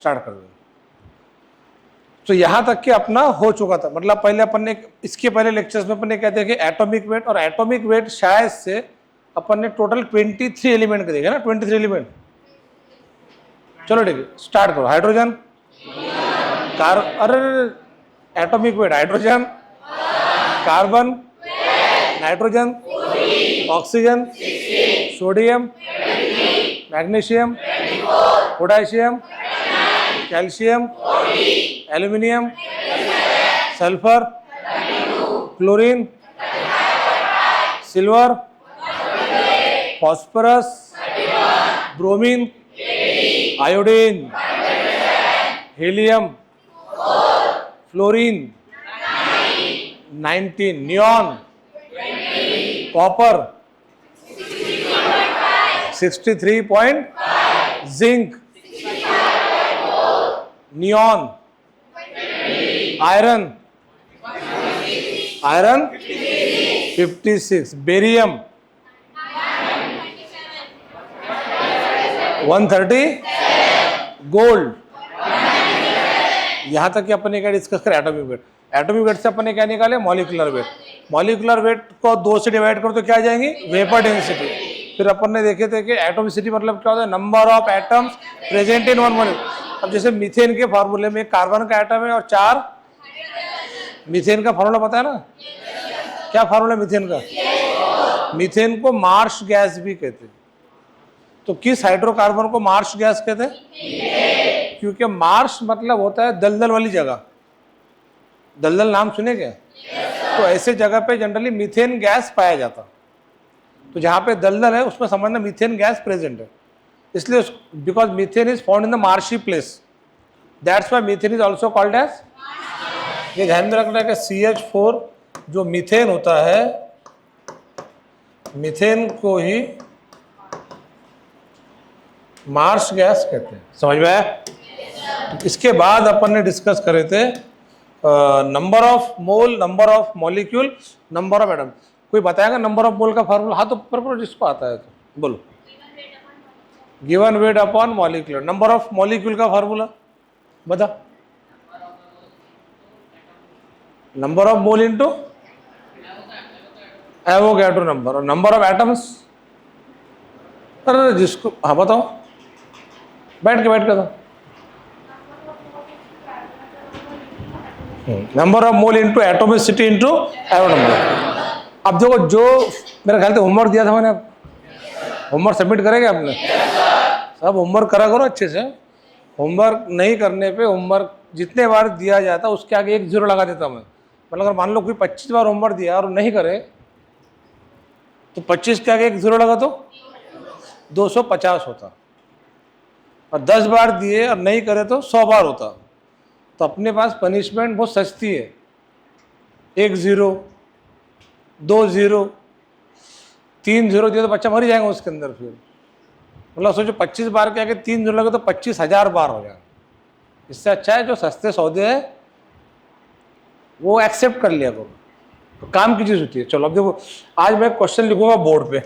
Start कर दो। तो यहां तक कि अपना हो चुका था, मतलब पहले अपन ने इसके पहले लेक्चर्स में अपन ने कहते हैं कि एटॉमिक वेट, और एटॉमिक वेट शायद से अपन ने टोटल 23 एलिमेंट के देखे ना, 23 एलिमेंट। चलो ठीक है, स्टार्ट करो। हाइड्रोजन, अरे atomic weight, hydrogen, carbon, nitrogen, oxygen, sodium, magnesium, potassium, calcium, aluminium, sulphur, chlorine, silver, phosphorus, bromine, iodine, helium, fluorine, 19, neon, copper 63 zinc, neon, iron 56, barium 130, gold. यहां तक कि अपन ने क्या डिस्कस करें, एटॉमिक वेट। एटॉमिक वेट से अपन ने क्या निकाले, मॉलिक्यूलर वेट। मॉलिक्यूलर वेट को 2 से डिवाइड करो तो क्या आ जाएंगी, वेपर डेंसिटी। फिर अपन ने देखे थे कि एटॉमिसिटी मतलब क्या होता है, number of atoms present in one molecule. अब जैसे मीथेन के फार्मूले में कार्बन का एटम है और 4 मीथेन का फार्मूला पता है ना, क्या फार्मूला मीथेन का? मीथेन को मार्श गैस भी कहते हैं। तो किस हाइड्रोकार्बन को मार्श गैस कहते हैं? क्योंकि मार्श मतलब होता है दलदल वाली जगह। दलदल नाम सुने क्या? तो ऐसे जगह पे जनरली मीथेन गैस पाया जाता। तो जहाँ पे दलदल है उसमें समझना मीथेन गैस प्रेजेंट है, इसलिए because methane is found in the marshy place, that's why methane is also called as. ये ध्यान में रखना है कि CH4 जो मीथेन होता है, मीथेन को ही मार्श गैस कहते हैं। समझ में आया? इसके बाद अपन ने डिस्कस करे थे number of mole, number of molecule, number of atom. कोई बताएगा नंबर ऑफ मोल का फार्मूला? हाँ तो पर जिसको आता है तो बोलो। Given weight upon molecular. Number of molecule का फार्मूला बता। Number of mole into Avogadro number, और नंबर ऑफ एटम्स। अरे जिसको, हाँ बताओ, बैठ के दो। Number of mole into atomicity into एवो नंबर। अब देखो, जो मेरा ख्याल से होमवर्क दिया था मैंने, होमवर्क सबमिट करेंगे आपने? सब होमवर्क करा करो अच्छे से। होमवर्क नहीं करने पे होमवर्क जितने बार दिया जाता उसके आगे 1 0 लगा देता मैं। मतलब अगर मान लो कोई 25 बार होमवर्क दिया और नहीं करे तो 25 के आगे 1 0 लगा तो 250 होता, और 10 बार दिए और नहीं करे तो 100 बार होता। तो अपने पास पनिशमेंट बहुत सस्ती है, 1 0, 2 0, 3 0 दिए तो बच्चा मर ही जाएगा उसके अंदर। फिर मतलब सोचो 25 बार के आगे 3 0 लगे तो 25,000 बार हो जाएगा। इससे अच्छा है जो सस्ते सौदे है वो एक्सेप्ट कर लिया करो, तो काम की चीज होती है। चलो अब देखो, आज मैं क्वेश्चन लिखूंगा बोर्ड पे,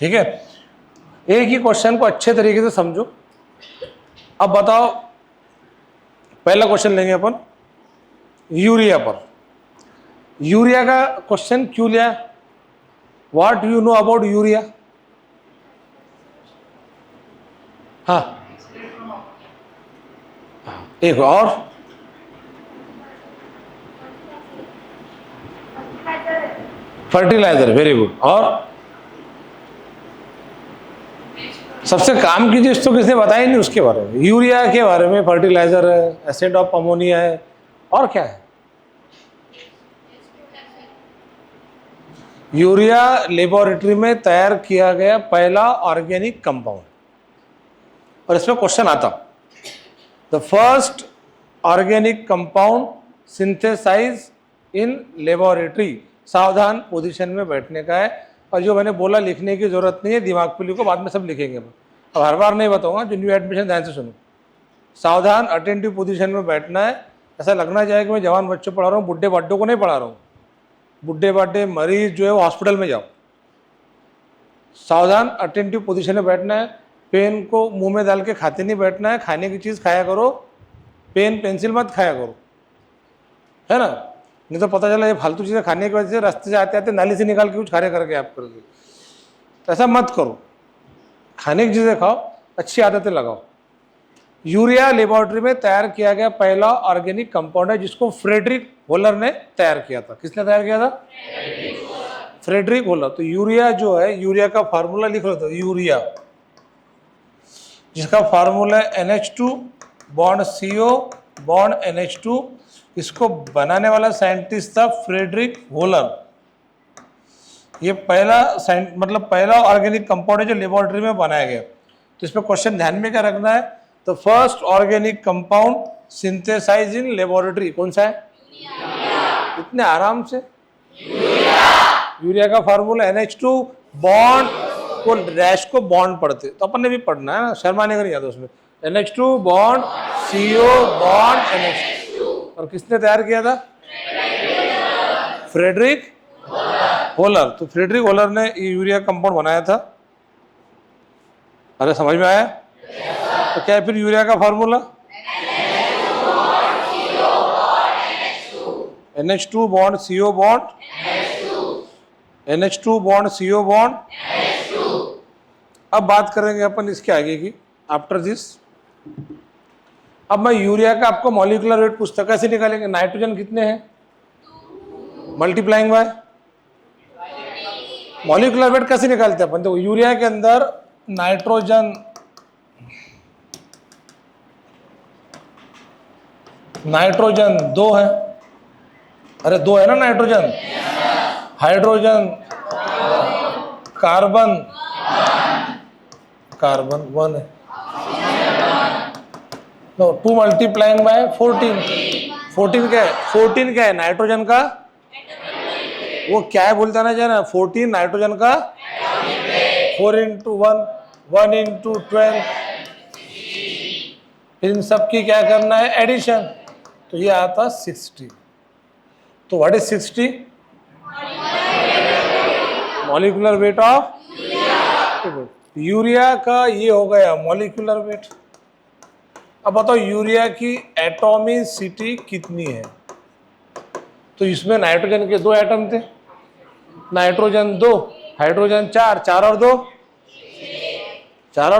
ठीक है? एक ही क्वेश्चन को अच्छे तरीके से समझो। अब बताओ, पहला क्वेश्चन लेंगे अपन यूरिया पर। यूरिया का क्वेश्चन क्यों लिया? What you know about urea? हाँ, एक और फर्टिलाइजर, वेरी गुड। और सबसे काम की चीज तो किसने बताई नहीं उसके बारे में? यूरिया के बारे में, फर्टिलाइजर है, एसिड ऑफ अमोनिया है, और क्या है? यूरिया लेबोरेटरी में तैयार किया गया पहला ऑर्गेनिक कंपाउंड। और इसमें क्वेश्चन आता, the first organic compound synthesise in laboratory. सावधान पोजीशन में बैठने का है, और जो मैंने बोला लिखने की जरूरत नहीं है, दिमाग पे लिखो, बाद में सब लिखेंगे। अब हर बार नहीं बताऊंगा, जो न्यू एडमिशन ध्यान से सुनो। सावधान अटेंटिव पोजीशन में बैठना है। ऐसा लगना चाहिए कि मैं जवान बच्चों पढ़ा रहा हूँ, बुढ़े बाड्ढों को नहीं पढ़ा रहा हूँ। बुढ़े बाड्ढे मरीज जो है वो हॉस्पिटल में जाओ। सावधान अटेंटिव पोजीशन में बैठना है। पेन को मुंह में डाल के खाते नहीं बैठना है, खाने की चीज़ खाया करो, पेन पेंसिल मत खाया करो, है ना। नहीं तो पता चला ये फालतू चीज़ें खाने की वजह से रास्ते से आते आते नाली से निकाल के कुछ खाने करके आप करोगे, तो ऐसा मत करो। खाने की चीज़ें खाओ, अच्छी आदतें लगाओ। यूरिया लेबोरेटरी में तैयार किया गया पहला ऑर्गेनिक कंपाउंड है जिसको फ्रेडरिक होलर ने तैयार किया था। किसने तैयार किया था? Friedrich Wohler. तो यूरिया जो है, यूरिया का फार्मूला लिख लो। तो यूरिया जिसका फार्मूला है NH2 bond CO bond NH2, इसको बनाने वाला साइंटिस्ट था फ्रेडरिक होलर। ये पहला ऑर्गेनिक कंपाउंड है जो लेबोरेटरी में बनाया गया। तो इसमें क्वेश्चन ध्यान में क्या रखना है? तो first organic compound synthesise in laboratory कौन सा है? इतने आराम से यूरिया का फार्मूला NH2 बॉन्ड को डैश को बॉन्ड पढ़ते, तो अपन ने भी पढ़ना है ना, शर्माने का नहीं आता उसमें। NH2 bond CO bond NH2। और किसने तैयार किया था? Friedrich Wohler. तो फ्रेडरिक होलर ने ये यूरिया कंपाउंड बनाया था। अरे समझ में आया? तो क्या है फिर यूरिया का formula? NH2 bond CO bond NH2 bond CO bond. अब बात करेंगे अपन इसके आगे की, आफ्टर दिस। अब मैं यूरिया का आपको मॉलिक्यूलर वेट पूछता, कैसे निकालेंगे? नाइट्रोजन कितने हैं मल्टीप्लाइंग बाय मॉलिक्यूलर वेट कैसे निकालते हैं अपन? देखो यूरिया के अंदर नाइट्रोजन 2 है। अरे 2 है ना नाइट्रोजन। हाइड्रोजन कार्बन 1 है। तो 2 मल्टीप्लाइंग बाय 14 क्या है? नाइट्रोजन का, वो क्या है बोलता ना जाना, 14 नाइट्रोजन का 4 into 1 into 12। इन सब की क्या करना है? एडिशन। तो ये आता 60। तो what is 60? Molecular weight of urea का ये हो गया मॉलिक्यूलर वेट। अब बताओ यूरिया की एटॉमिसिटी कितनी है? तो इसमें नाइट्रोजन के 2 एटम थे, नाइट्रोजन 2, हाइड्रोजन 4, 4 और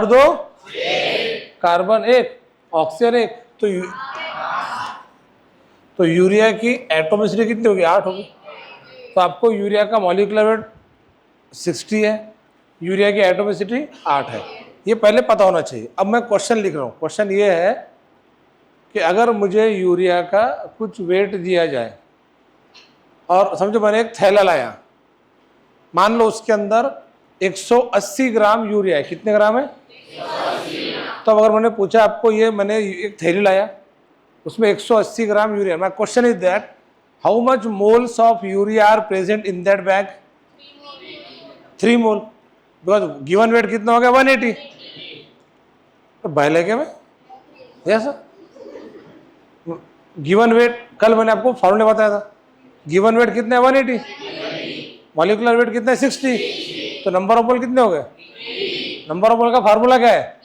2 कार्बन 1, ऑक्सीजन 1। तो यूरिया की एटॉमिसिटी कितनी होगी? 8 होगी। तो आपको यूरिया का मॉलिक्यूलर वेट 60 है, यूरिया की एटॉमिसिटी 8 है। ये पहले पता होना चाहिए। अब मैं क्वेश्चन लिख रहा हूँ। क्वेश्चन ये है कि अगर मुझे यूरिया का कुछ वेट दिया जाए और समझो मैंने एक थैला लाया, मान लो उसके अंदर 180 ग्राम यूरिया है। कितने ग्राम है? 180 ग्राम। तो अगर मैंने पूछा आपको, ये मैंने एक थैली लाया, उसमें 180 gram urea, my question is that how much moles of urea are present in that bag? 3 mole. Because given weight कितना हो गया? 180। तो बहले के में यस, गिवन वेट कल मैंने आपको फॉर्मूला बताया था। गिवन वेट कितने? 180। मॉलिक्यूलर वेट कितने? 60। तो नंबर ऑफ मोल कितने हो गए? नंबर ऑफ मोल का फार्मूला क्या है?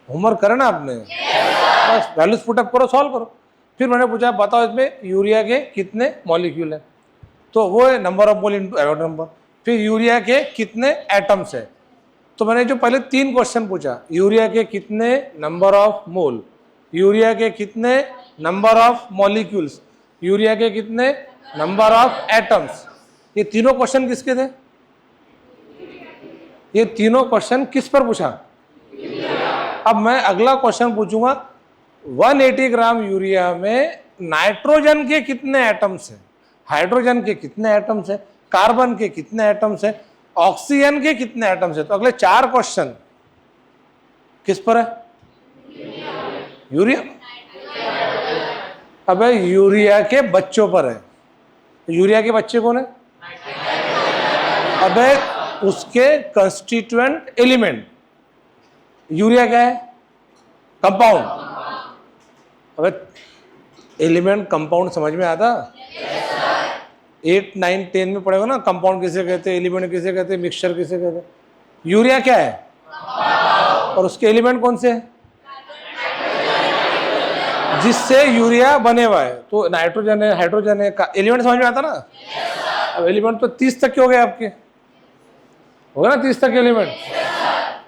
होमवर्क करे ना आपने? बस वैल्यूज पुटअप करो, सॉल्व करो। फिर मैंने पूछा बताओ इसमें यूरिया के कितने मॉलिक्यूल है? तो वो है number of mole into Avogadro number. फिर यूरिया के कितने एटम्स है? तो मैंने जो पहले 3 क्वेश्चन पूछा, यूरिया के कितने नंबर ऑफ मोल, यूरिया के कितने नंबर ऑफ मॉलिक्यूल्स, यूरिया के कितने नंबर ऑफ एटम्स, ये तीनों क्वेश्चन किसके थे? ये तीनों क्वेश्चन किस पर पूछा? अब मैं अगला क्वेश्चन पूछूंगा, 180 ग्राम यूरिया में नाइट्रोजन के कितने एटम्स हैं, हाइड्रोजन के कितने एटम्स हैं, कार्बन के कितने एटम्स हैं, ऑक्सीजन के कितने एटम्स हैं? तो अगले 4 क्वेश्चन किस पर है? यूरिया। अब यूरिया के बच्चों पर है। यूरिया के बच्चे कौन है? अबे उसके कंस्टिट्यूएंट एलिमेंट। यूरिया क्या है? कंपाउंड। अबे एलिमेंट कंपाउंड समझ में आता? 8, 9, 10 में पढ़ेगा ना, कंपाउंड किसे कहते हैं, एलिमेंट किसे कहते हैं, मिक्सचर किसे कहते हैं। यूरिया क्या है और उसके एलिमेंट कौन से हैं जिससे यूरिया बने हुआ है? तो नाइट्रोजन है, हाइड्रोजन है, एलिमेंट समझ में आता ना? अब एलिमेंट तो 30 तक के हो गए आपके, हो गया ना 30 तक एलिमेंट?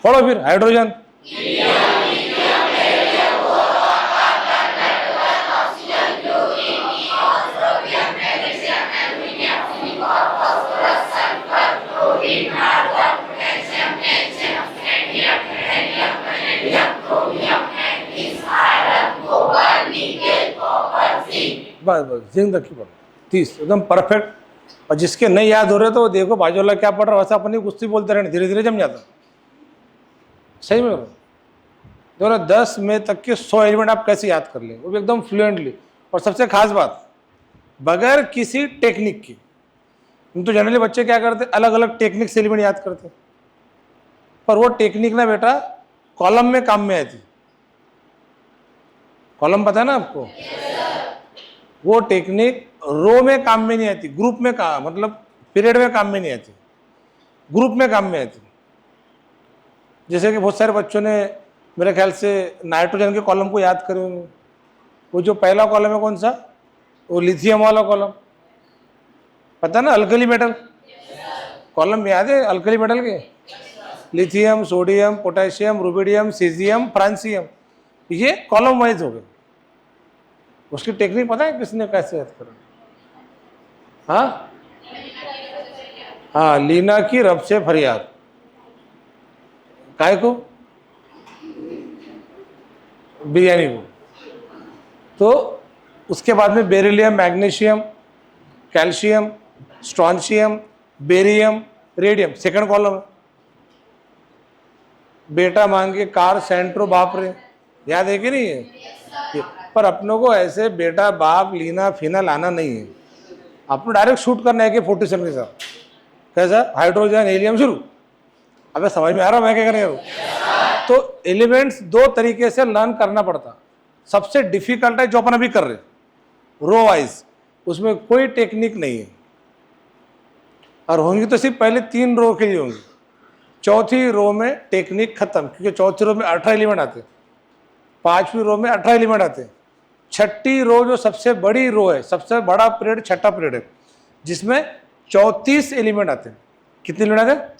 पढ़ो फिर। हाइड्रोजन, बस बस जिंक तक की पढ़ो, 30 एकदम परफेक्ट। और जिसके नहीं याद हो रहे तो देखो बाजू वाला क्या पढ़ रहा है, वैसा अपनी कुश्ती बोलते रहने, धीरे धीरे जम जाता। सही में देखो 10 में तक के 100 एलिमेंट आप कैसे याद कर लें, वो भी एकदम फ्लुएंटली। और सबसे खास बात, बगैर किसी टेक्निक की। तो जनरली बच्चे क्या करते, अलग अलग टेक्निक से एलिमेंट याद करते, पर वो टेक्निक ना बेटा कॉलम में काम में आती। कॉलम पता है ना आपको? वो टेक्निक रो में काम में नहीं आती, ग्रुप में काम, मतलब पीरियड में काम में नहीं आती, ग्रुप में काम में आती। जैसे कि बहुत सारे बच्चों ने मेरे ख्याल से नाइट्रोजन के कॉलम को याद करे होंगे। वो जो पहला कॉलम है कौन सा, वो लिथियम वाला कॉलम, पता ना? अल्कली मेटल कॉलम याद है? अल्कली मेटल के lithium, sodium, potassium, rubidium, caesium, francium, ये कॉलम वाइज हो गए। उसकी टेक्निक पता है किसने कैसे याद करा? हाँ हाँ, लीना की रब से फरियाद। काय को? बिरयानी को। तो उसके बाद में beryllium, magnesium, calcium, strontium, barium, radium, second column. बेटा मांगे कार सेंट्रो, बाप रे, याद है कि नहीं है? पर अपनों को ऐसे बेटा बाप लीना फीना लाना नहीं है, आपको डायरेक्ट शूट करना है कि 47 के साथ। कैसा? हाइड्रोजन, हीलियम, शुरू। अबे समझ में आ रहा मैं क्या कर रहा हूँ? तो एलिमेंट्स दो तरीके से लर्न करना पड़ता। सबसे डिफिकल्ट है जो अपन अभी कर रहे, रो वाइज, उसमें कोई टेक्निक नहीं है, और होंगी तो सिर्फ पहले 3 रो के लिए होंगी। चौथी रो में टेक्निक खत्म, क्योंकि चौथी रो में 18 एलिमेंट आते, 5वीं रो में 18 एलिमेंट आते, छठी रो जो सबसे बड़ी रो है, सबसे बड़ा पीरियड छठा पीरियड है, जिसमें 34 एलिमेंट आते हैं। कितने एलिमेंट आते?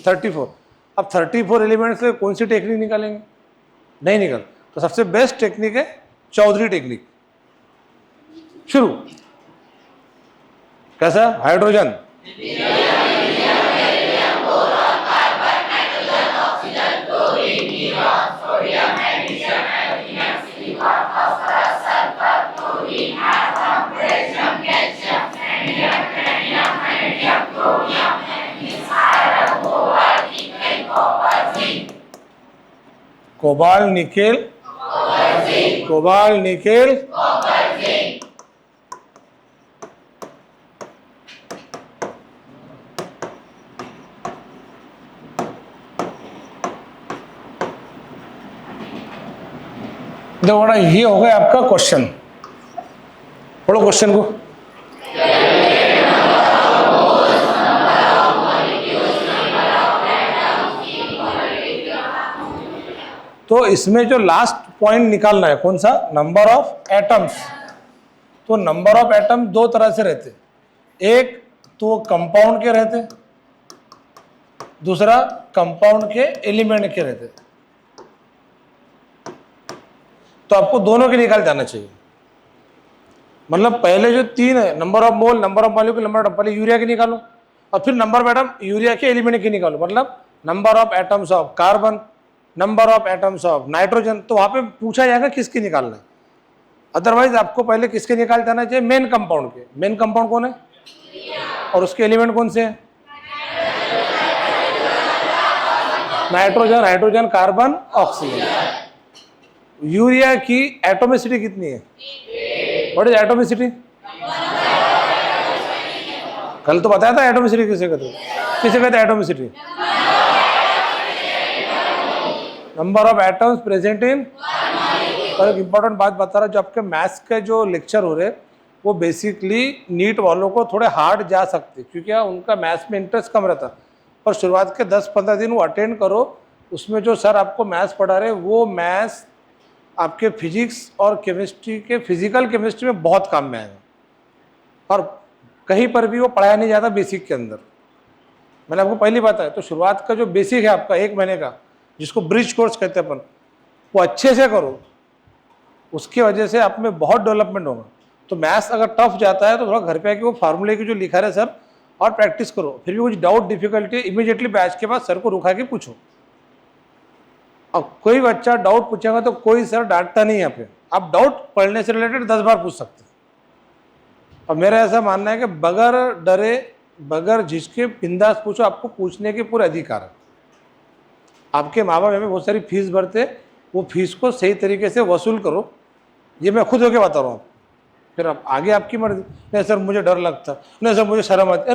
34। अब 34 एलिमेंट से कौन सी टेक्निक निकालेंगे? नहीं निकल। तो सबसे बेस्ट टेक्निक है चौधरी टेक्निक। शुरू। कैसा? Hydrogen, cobalt, nickel, cobalt, nickel, देखो बड़ा, ये हो गया आपका क्वेश्चन। पढ़ो क्वेश्चन को। तो इसमें जो लास्ट पॉइंट निकालना है कौन सा? Number of atoms. तो नंबर ऑफ एटम दो तरह से रहते, एक तो कंपाउंड के रहते, दूसरा कंपाउंड के एलिमेंट के रहते। तो आपको दोनों के निकाल जाना चाहिए। मतलब पहले जो 3 है, number of mole, number of molecule, number of, पहले यूरिया के निकालो, और फिर नंबर ऑफ एटम यूरिया के एलिमेंट के निकालो। मतलब number of atoms of carbon, number of atoms of nitrogen. तो वहां पे पूछा जाएगा किसके निकालना है। अदरवाइज आपको पहले किसके निकाल जाना चाहिए? मेन कंपाउंड के। मेन कंपाउंड कौन है? और उसके एलिमेंट कौन से हैं? Nitrogen, hydrogen, carbon, oxygen. Urea की एटोमिसिटी कितनी है? What is atomicity? कल तो बताया था एटोमिसिटी किसे कहते हैं? किसे कहते हैं atomicity? Number of atoms present in. और एक इंपॉर्टेंट बात बता रहा, जो आपके मैथ्स के जो लेक्चर हो रहे वो बेसिकली नीट वालों को थोड़े हार्ड जा सकते, क्योंकि उनका मैथ्स में इंटरेस्ट कम रहता। पर शुरुआत के 10-15 दिन वो अटेंड करो। उसमें जो सर आपको मैथ्स पढ़ा रहे वो मैथ्स आपके फिजिक्स और केमिस्ट्री के फिजिकल केमिस्ट्री में बहुत काम में आएगा, और कहीं पर भी वो पढ़ाया नहीं जाता बेसिक के अंदर। मैंने आपको पहली बताया, तो शुरुआत का जो बेसिक है आपका 1 महीने का, जिसको ब्रिज कोर्स कहते हैं अपन, वो अच्छे से करो, उसकी वजह से आप में बहुत डेवलपमेंट होगा। तो मैथ्स अगर टफ जाता है तो थोड़ा घर पे आके वो फार्मूले की जो लिखा है सर और प्रैक्टिस करो। फिर भी कुछ डाउट डिफिकल्टी इमीडिएटली बैच के बाद सर को रुका के पूछो। अब कोई बच्चा डाउट पूछेगा तो कोई सर डांटता नहीं है यहाँ पे, आप डाउट पढ़ने से रिलेटेड 10 बार पूछ सकते हैं। और मेरा ऐसा मानना है कि बगैर डरे बगैर झिझके बिंदास पूछो, आपको पूछने के पूरे अधिकार है। आपके माँ बाप हमें बहुत सारी फीस भरते, वो फीस को सही तरीके से वसूल करो, ये मैं खुद होके बता रहा हूँ। फिर आप आगे आपकी मर्जी। नहीं सर मुझे डर लगता, नहीं सर मुझे शर्म आती।